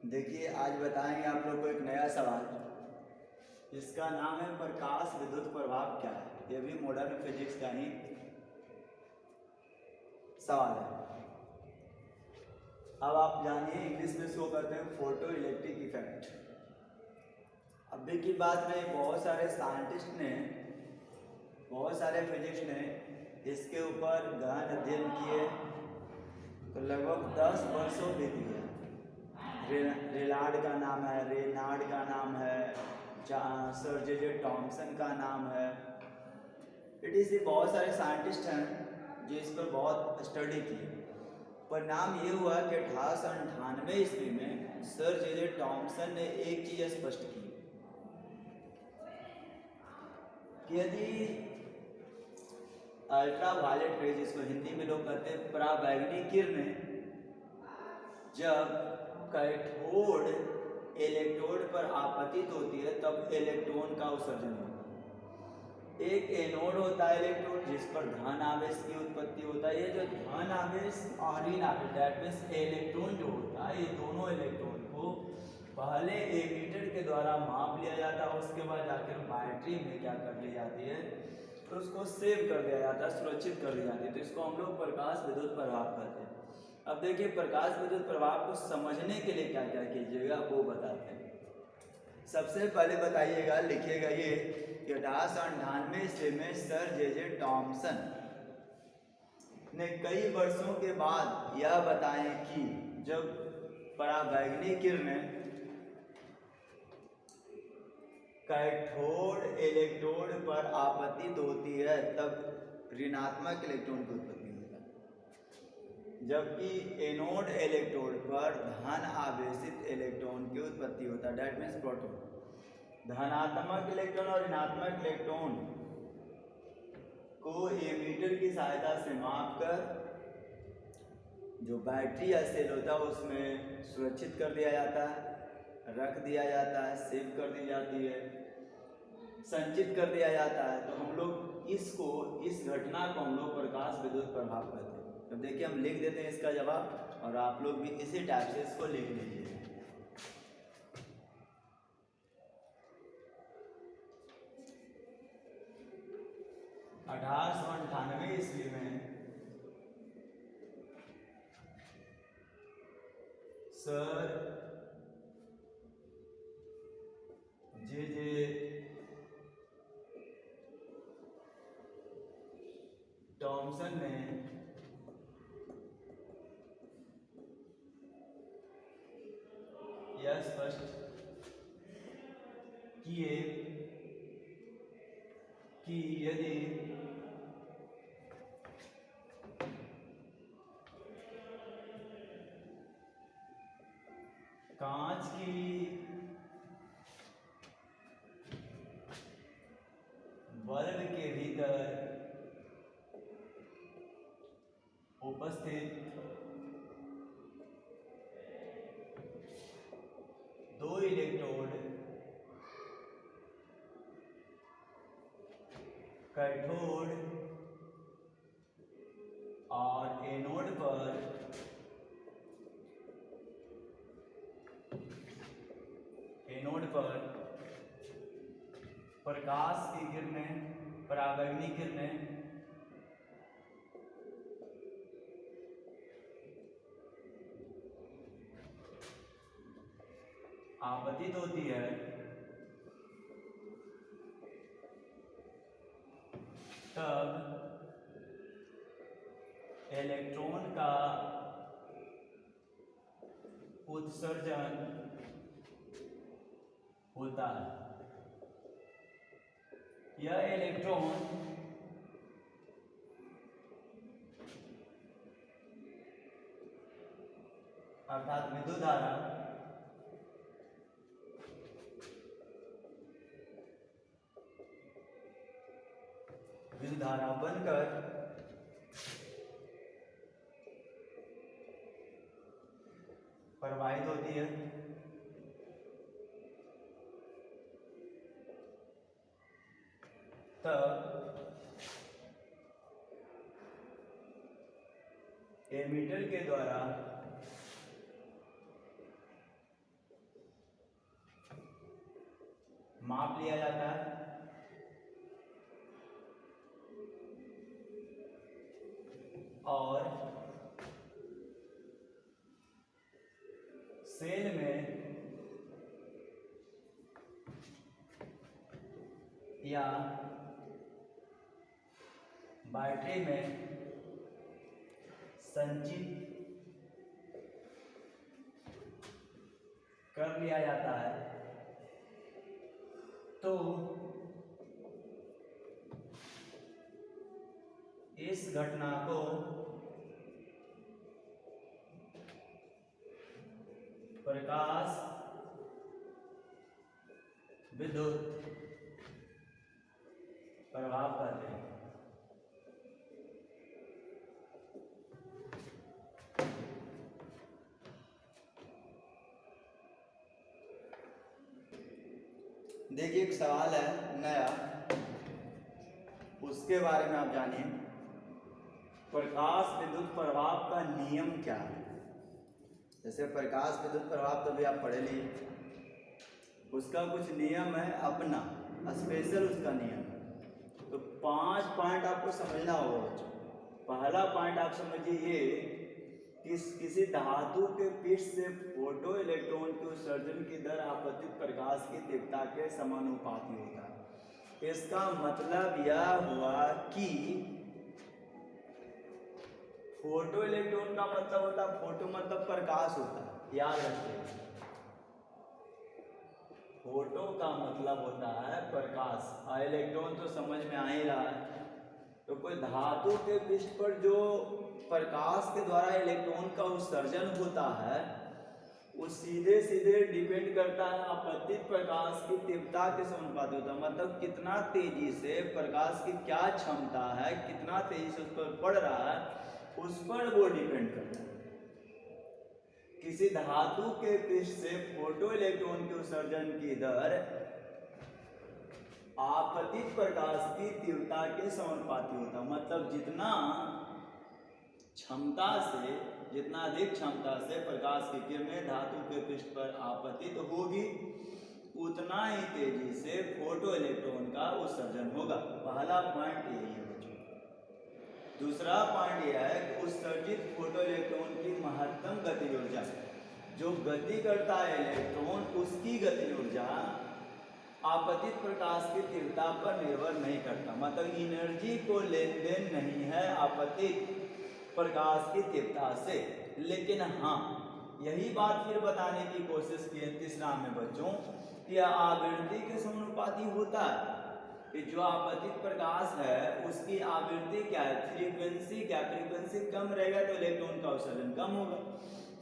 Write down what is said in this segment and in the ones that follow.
देखिए, आज बताएंगे आप लोग को एक नया सवाल। इसका नाम है प्रकाश विद्युत प्रभाव क्या है। ये भी मॉडर्न फिजिक्स का ही सवाल है। अब आप जानिए, इंग्लिश में इसको कहते हैं फोटो इलेक्ट्रिक इफेक्ट। अभी की बात नहीं, बहुत सारे साइंटिस्ट ने, बहुत सारे फिजिक्स ने इसके ऊपर गहन अध्ययन किए, तो लगभग 10 वर्षों बीत गया। रेनार्ड का नाम है, रेनार्ड का नाम है, सर जे टॉमसन का नाम है। इट इज़ बहुत सारे साइंटिस्ट हैं जो इस पर बहुत स्टडी किए। परिणाम ये हुआ कि 1898 ईस्वी में सर जे टॉमसन ने एक चीज़ स्पष्ट की कि यदि अल्ट्रा वायलेट रेज, जिसको हिंदी में लोग कहते हैं पराबैंगनी किरणें, जब कैथोड इलेक्ट्रोड पर आपतित होती है तब इलेक्ट्रॉन का उत्सर्जन होता है। एक एनोड होता है इलेक्ट्रॉन, जिस पर धन आवेश की उत्पत्ति होता है। ये जो धन आवेश और ऋण आवेश, दैट मीन्स इलेक्ट्रॉन जो होता है, ये दोनों इलेक्ट्रॉन को पहले एमीटर के द्वारा माप लिया जाता है, उसके बाद जाकर बैटरी में क्या कर ली जाती है, तो उसको सेव कर दिया जाता है, सुरक्षित कर दी जाती है। तो इसको हम लोग प्रकाश विद्युत प्रभाव कहते हैं। अब देखिए, प्रकाश विद्युत प्रभाव को समझने के लिए क्या क्या कीजिएगा वो बताते हैं। सबसे पहले बताइएगा, लिखिएगा ये कि 1898 ईस्वी में सर जे टॉमसन ने कई वर्षों के बाद यह बताएं कि जब पराबैंगनी किरणें कैथोड इलेक्ट्रोड पर आपतित होती है तब ऋणात्मक इलेक्ट्रॉन की उत्पत्ति होता है, जबकि एनोड इलेक्ट्रोड पर धन आवेशित इलेक्ट्रॉन की उत्पत्ति होता है, डेट मीन्स प्रोटॉन। धनात्मक इलेक्ट्रॉन और ऋणात्मक इलेक्ट्रॉन को एमीटर की सहायता से माप कर जो बैटरी या सेल होता है उसमें सुरक्षित कर दिया जाता है, रख दिया जाता है, सेव कर दी जाती है, संचित कर दिया जाता है। तो हम लोग इसको, इस घटना को हम लोग प्रकाश विद्युत प्रभाव कहते हैं। तो देखिए, हम लिख देते हैं इसका जवाब, और आप लोग भी इसी टाइप से इसको लिख लीजिए। अठारह 1898 ईस्वी में सर जे टॉमसन ने यह स्पष्ट किए कि यदि कांच की बल्ब के भीतर उपस्थित दो इलेक्ट्रोड कैथोड और एनोड पर प्रकाश की किरणें, पराबैंगनी किरणें आपतित होती है, तब इलेक्ट्रॉन का उत्सर्जन होता है। यह इलेक्ट्रॉन अर्थात विद्युत धारा बनकर प्रवाहित होती है, तब एमीटर के द्वारा माप लिया जाता है। और सेल में या बैटरी में संचित कर लिया जाता है। तो इस घटना को प्रकाश विद्युत प्रभाव कहते हैं। देखिए एक सवाल है नया, उसके बारे में आप जानिए। प्रकाश विद्युत प्रभाव का नियम क्या है? जैसे प्रकाश विद्युत प्रभाव तो भी आप पढ़े लिए, उसका कुछ नियम है अपना, स्पेशल उसका नियम है। तो 5 पॉइंट आपको समझना होगा बच्चों। पहला पॉइंट आप समझिए ये कि किसी धातु के पृष्ठ से फोटो इलेक्ट्रॉन के उत्सर्जन की दर आपतित प्रकाश की तीव्रता के समानुपाती होता है। इसका मतलब यह हुआ कि फोटो इलेक्ट्रॉन का मतलब होता है, फोटो मतलब प्रकाश होता है, याद रखिए। फोटो का मतलब होता है प्रकाश, और इलेक्ट्रॉन तो समझ में आ ही रहा है। तो कोई धातु के पृष्ठ पर जो प्रकाश के द्वारा इलेक्ट्रॉन का उत्सर्जन होता है वो सीधे सीधे डिपेंड करता है आपतित प्रकाश की तीव्रता के समानुपाती होता है। मतलब कितना तेजी से प्रकाश की क्या क्षमता है, कितना तेजी से उस पर पड़ रहा है, उस पर वो डिपेंड करता है। किसी धातु के पृष्ठ से फोटो इलेक्ट्रॉन के उत्सर्जन की दर आपतित प्रकाश की तीव्रता के समानुपाती होता है। मतलब जितना क्षमता से, जितना अधिक क्षमता से प्रकाश की किरणें धातु के पृष्ठ पर आपतित होगी, उतना ही तेजी से फोटो इलेक्ट्रॉन का उत्सर्जन होगा। पहला पॉइंट यही है बच्चों। दूसरा पॉइंट यह है कि उत्सर्जित फोटो इलेक्ट्रॉन की महत्तम गतिज ऊर्जा, जो गति करता है इलेक्ट्रॉन, उसकी गतिज ऊर्जा आपतित प्रकाश की तीव्रता पर निर्भर नहीं करता। मतलब एनर्जी को लेन देन नहीं है आपतित प्रकाश की तीव्रता से। लेकिन हाँ, यही बात फिर बताने की कोशिश की है तीसरा में बच्चों कि आवृत्ति के समानुपाती होता है कि जो आपतित प्रकाश है उसकी आवृत्ति क्या है, फ्रीक्वेंसी क्या। फ्रीक्वेंसी कम रहेगा तो इलेक्ट्रॉन का उत्सर्जन कम होगा,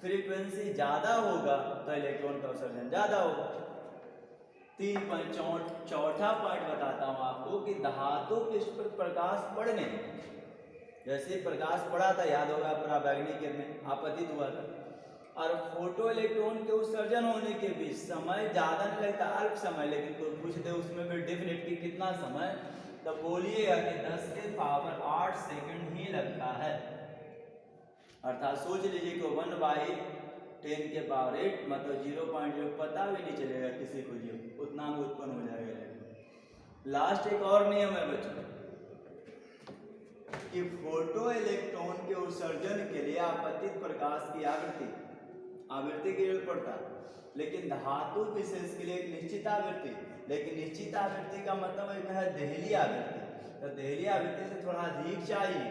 फ्रीक्वेंसी ज्यादा होगा तो इलेक्ट्रॉन का उत्सर्जन ज्यादा होगा। चौथा पॉइंट बताता हूं आपको कि धातु पृष्ठ पर प्रकाश पड़ने, जैसे प्रकाश पड़ा था, याद होगा पराबैंगनी किरणें आपतित हुआ था, और फोटो इलेक्ट्रॉन के उत्सर्जन होने के बीच समय ज्यादा नहीं लगता, अल्प समय। लेकिन कोई पूछ दे उसमें भी डेफिनेट कि कितना समय, तो बोलिएगा कि 10 के पावर 8 सेकंड ही लगता है। अर्थात सोच लीजिए कि 1/10 के पावर 8 मतलब 0.0 पता भी नहीं चलेगा किसी को, जो उतना में उत्पन्न हो जाएगा। लास्ट एक और नियम है बच्चों कि फोटो इलेक्ट्रॉन के उत्सर्जन के लिए आपतित प्रकाश की आवृत्ति की जरूरत पड़ता है, लेकिन धातु विशेष के लिए एक निश्चित आवृत्ति। लेकिन निश्चित आवृत्ति का मतलब है देहली आवृत्ति, तो देहली आवृत्ति से थोड़ा अधिक चाहिए।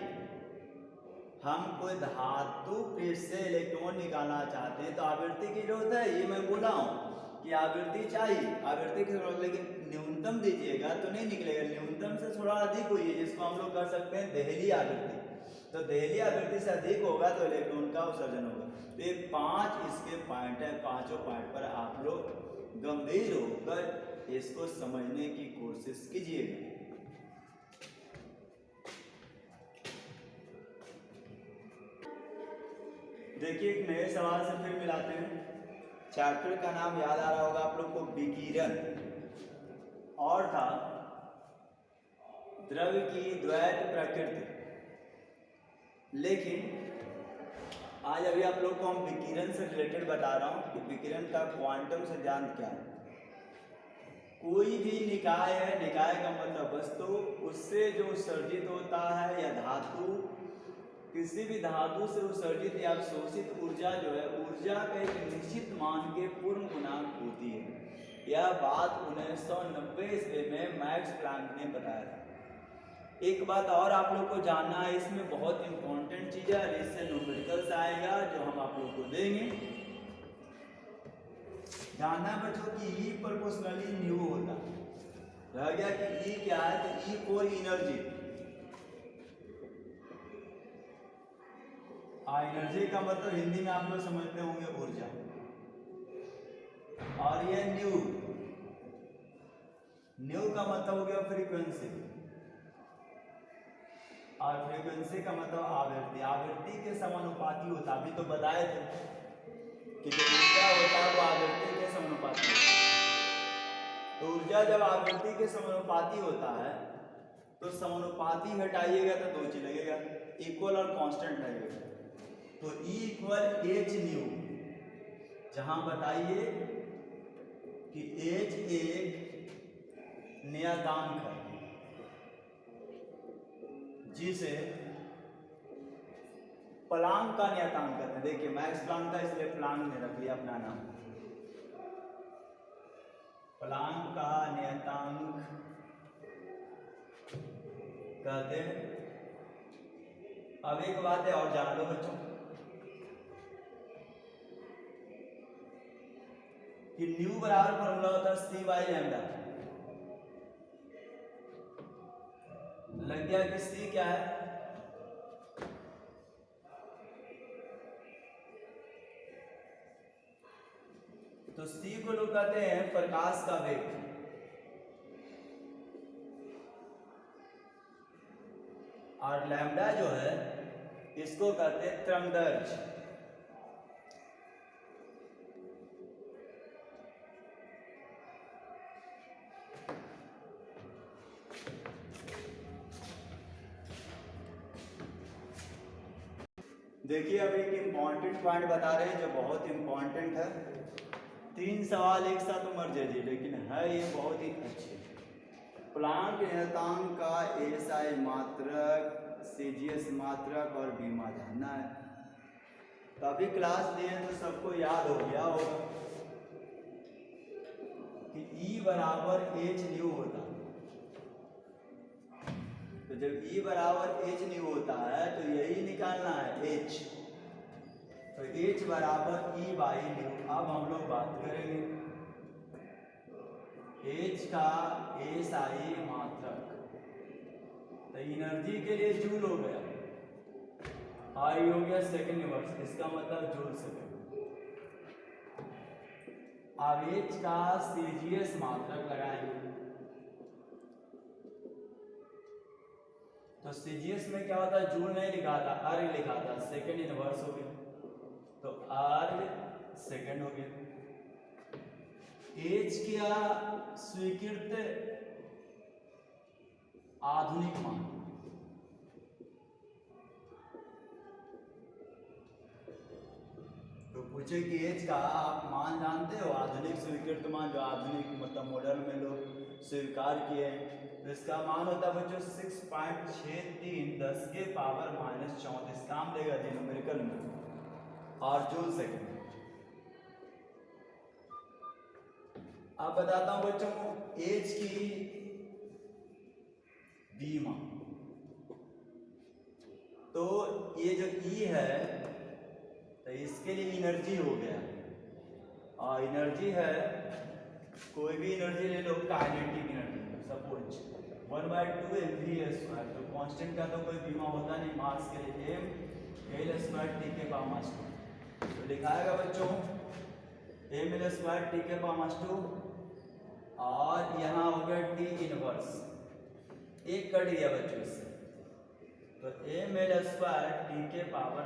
हम कोई धातु पृष्ठ से इलेक्ट्रॉन निकालना चाहते हैं तो आवृत्ति की जरूरत है, ये मैं बोला हूँ कि आवृत्ति चाहिए, आवृत्ति की जरूरत। लेकिन न्यूनतम दीजिएगा तो नहीं निकलेगा, न्यूनतम से थोड़ा अधिक हुई है, जिसको हम लोग कर सकते हैं देहली आवृत्ति। तो देहली आवृत्ति से अधिक होगा तो इलेक्ट्रॉन का उत्सर्जन होगा। तो ये 5 इसके पॉइंट है, 5 पॉइंट पर आप लोग गंभीर होकर इसको समझने की कोशिश कीजिएगा। देखिए एक नए सवाल से फिर मिलाते हैं। चैप्टर का नाम याद आ रहा होगा आप लोग को, विकिरण, और था द्रव्य की द्वैत प्रकृति। लेकिन आज अभी आप लोग को हम विकिरण से रिलेटेड बता रहा हूं कि विकिरण का क्वांटम सिद्धांत क्या है। कोई भी निकाय है, निकाय का मतलब वस्तु, उससे जो उत्सर्जित होता है या धातु, किसी भी धातु से उत्सर्जित या अवशोषित ऊर्जा जो है, ऊर्जा का एक निश्चित मान के पूर्ण गुणांक होती है। यह बात 1990 ईस्वी में मैक्स प्लैंक ने बताया था। एक बात और आप लोग को जानना है, इसमें बहुत इंपॉर्टेंट चीज़ है, इससे न्यूमेरिकल्स आएगा जो हम आप लोग को देंगे। जानना बच्चों कि ई प्रोपोर्शनली न्यू होता है। रह गया कि ई क्या है, तो ई फॉर एनर्जी। एनर्जी का मतलब हिंदी में आप लोग समझते होंगे ऊर्जा। और ये न्यू, न्यू का मतलब हो गया फ्रीक्वेंसी, और फ्रीक्वेंसी का मतलब आवृत्ति। आवृत्ति के समानुपाती होता, अभी तो बताए थे कि जो ऊर्जा होता है वो आवृत्ति के समानुपाती होता है। तो ऊर्जा जब आवृत्ति के समानुपाती होता है तो समानुपाती हटाइएगा तो दो चीज लगेगा, इक्वल और कांस्टेंट लगेगा। तो E इक्वल एच न्यू, जहां बताइए कि एच एक नियतांक है जिसे प्लांक का नियतांक कहते हैं। देखिए मैक्स प्लांक था इसलिए प्लांक ने रख लिया अपना नाम। प्लांक का नियतांक कहते हैं। अब एक बात है और जान लो बच्चों कि न्यू बराबर फॉर्मूला होता है सी बाई लैम्डा। लग गया कि सी क्या है, तो सी को लोग कहते हैं प्रकाश का वेग, और लैम्डा जो है इसको कहते हैं तरंगदैर्घ्य। देखिए अब एक इम्पॉर्टेंट पॉइंट बता रहे हैं जो बहुत इम्पॉर्टेंट है। 3 सवाल एक साथ मर जाइए, लेकिन है ये बहुत ही अच्छे। प्लांक नियतांक का एसआई मात्रक, सीजीएस मात्रक और बीमा जानना है। तो अभी क्लास लिए तो सबको याद हो गया होगा कि E बराबर एच न्यू होता है। तो जब E बराबर एच न्यू होता है तो यही निकालना है H, तो H बराबर E बाई न्यू। अब हम लोग बात करेंगे H का एसआई मात्रक, तो एनर्जी के लिए जूल हो गया, आई हो गया सेकेंड इनवर्स, इसका मतलब जूल सेकेंड। अब H का सीजीएस मात्रक लगाएंगे, तो सीजीएस में क्या होता है, जूल नहीं लिखा था, अर्ग लिखा था, सेकेंड इनवर्स हो गया, तो अर्ग सेकेंड हो गया। H क्या स्वीकृत आधुनिक मान, तो पूछे कि H का आप मान जानते हो, आधुनिक स्वीकृत मान, जो आधुनिक मतलब मॉडर्न में लोग स्वीकार किए हैं, तो इसका मान होता है बच्चों 6.63 10 के पावर -34, काम देगा जी न्यूमेरिकल में, और जूल सेकेंड। अब बताता हूं बच्चों को H की बीमा। तो ये जो E है तो इसके लिए एनर्जी हो गया, और एनर्जी है कोई भी एनर्जी ले लो, काइनेटिक एनर्जी, सपोज 1/2 mv², तो कांस्टेंट का तो कोई बीमा होता नहीं, मास के लिए ml² t के पावर -2, तो लिखाएगा बच्चों ml² t के पावर -2, और यहाँ हो गया t इनवर्स, एक कट गया बच्चों इससे, तो ml² t के पावर